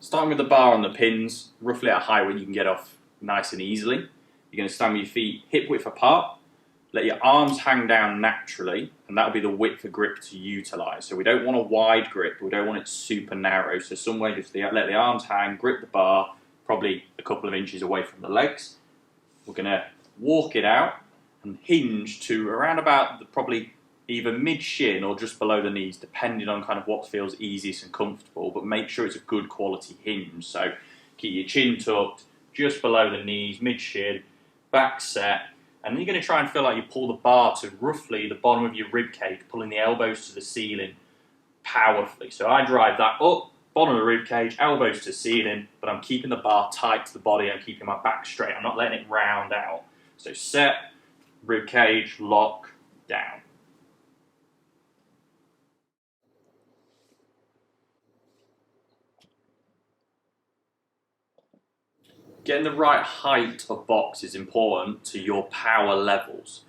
Starting with the bar on the pins, roughly at a height where you can get off nice and easily. You're going to stand with your feet hip width apart, let your arms hang down naturally, and that'll be the width of grip to utilise. So we don't want a wide grip, but we don't want it super narrow. So some way just let the arms hang, grip the bar, probably a couple of inches away from the legs. We're going to walk it out and hinge to around about probably either mid-shin or just below the knees, depending on kind of what feels easiest and comfortable, but make sure it's a good quality hinge. So keep your chin tucked, just below the knees, mid-shin, back set, and then you're going to try and feel like you pull the bar to roughly the bottom of your rib cage, pulling the elbows to the ceiling powerfully. So I drive that up, bottom of the rib cage, elbows to ceiling, but I'm keeping the bar tight to the body, I'm keeping my back straight, I'm not letting it round out. So set, rib cage, lock, down. Getting the right height of box is important to your power levels,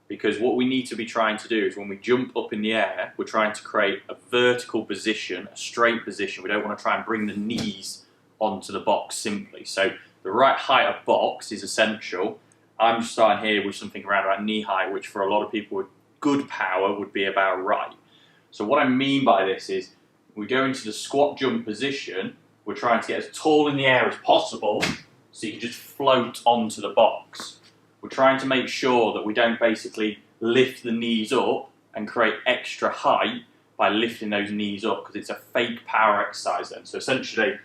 because what we need to be trying to do is when we jump up in the air, we're trying to create a vertical position, a straight position. We don't want to try and bring the knees onto the box simply. So the right height of box is essential. I'm just starting here with something around about knee height, which for a lot of people with good power would be about right. So what I mean by this is we go into the squat jump position, we're trying to get as tall in the air as possible, so you can just float onto the box. We're trying to make sure that we don't basically lift the knees up and create extra height by lifting those knees up, because it's a fake power exercise then. So essentially,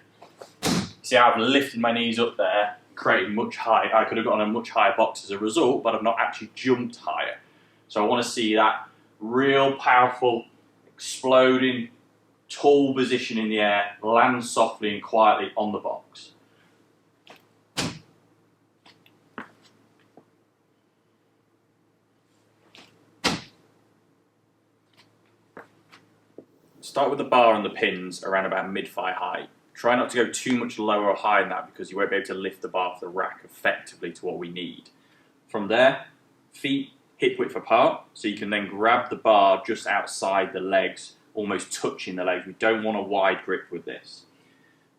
see how I've lifted my knees up there, creating much height. I could have gotten a much higher box as a result, but I've not actually jumped higher. So I want to see that real powerful, exploding, tall position in the air, land softly and quietly on the box. Start with the bar and the pins around about mid-thigh height. Try not to go too much lower or higher than that, because you won't be able to lift the bar off the rack effectively to what we need. From there, feet hip width apart, so you can then grab the bar just outside the legs, almost touching the legs. We don't want a wide grip with this.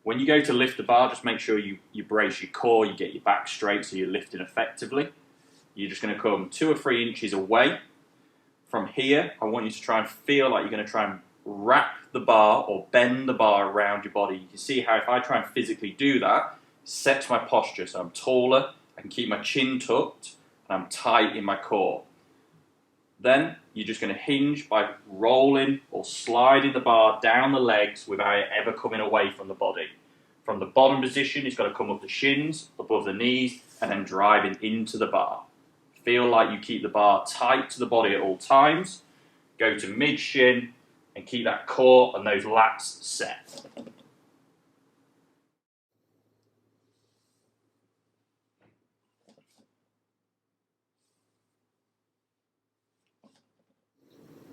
When you go to lift the bar, just make sure you brace your core, you get your back straight so you're lifting effectively. You're just going to come 2 or 3 inches away. From here, I want you to try and feel like you're going to try and wrap the bar or bend the bar around your body. You can see how if I try and physically do that, it sets my posture, so I'm taller, I can keep my chin tucked, and I'm tight in my core. Then you're just going to hinge by rolling or sliding the bar down the legs without it ever coming away from the body. From the bottom position, it's got to come up the shins, above the knees, and then driving into the bar. Feel like you keep the bar tight to the body at all times. Go to mid-shin, and keep that core and those lats set.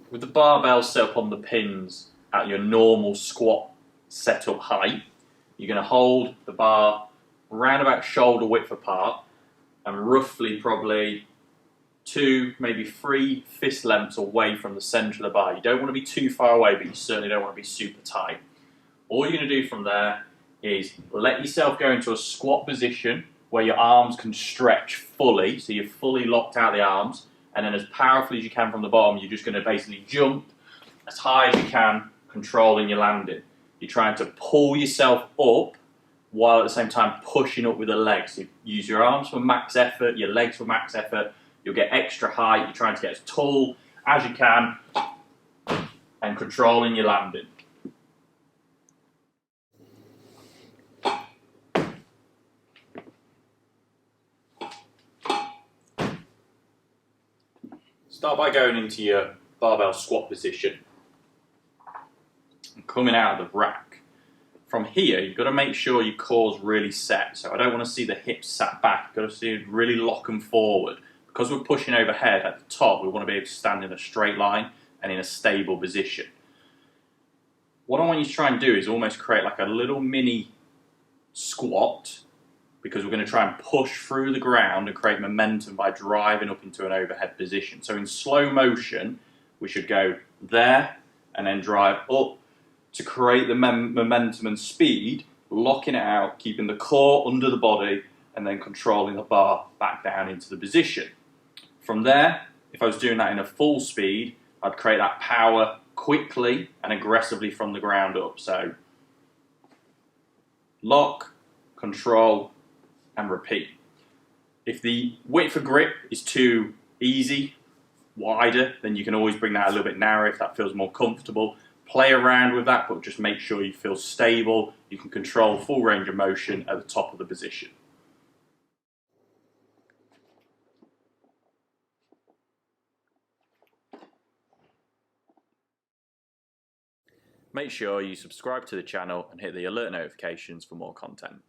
With the barbell set up on the pins at your normal squat setup height, you're going to hold the bar around about shoulder width apart and roughly probably 2, maybe 3 fist lengths away from the centre of the bar. You don't want to be too far away, but you certainly don't want to be super tight. All you're going to do from there is let yourself go into a squat position where your arms can stretch fully, so you're fully locked out the arms, and then as powerfully as you can from the bottom, you're just going to basically jump as high as you can, controlling your landing. You're trying to pull yourself up while at the same time pushing up with the legs. So use your arms for max effort, your legs for max effort. You'll get extra height. You're trying to get as tall as you can and controlling your landing. Start by going into your barbell squat position and coming out of the rack. From here, you've got to make sure your core's really set. So I don't want to see the hips sat back. You've got to see it really lock them forward. Because we're pushing overhead at the top, we want to be able to stand in a straight line and in a stable position. What I want you to try and do is almost create like a little mini squat, because we're going to try and push through the ground and create momentum by driving up into an overhead position. So in slow motion, we should go there and then drive up to create the momentum and speed locking it out, keeping the core under the body, and then controlling the bar back down into the position. From there, if I was doing that in a full speed, I'd create that power quickly and aggressively from the ground up. So lock, control, and repeat. If the width of grip is too easy, wider, then you can always bring that a little bit narrower if that feels more comfortable. Play around with that, but just make sure you feel stable. You can control full range of motion at the top of the position. Make sure you subscribe to the channel and hit the alert notifications for more content.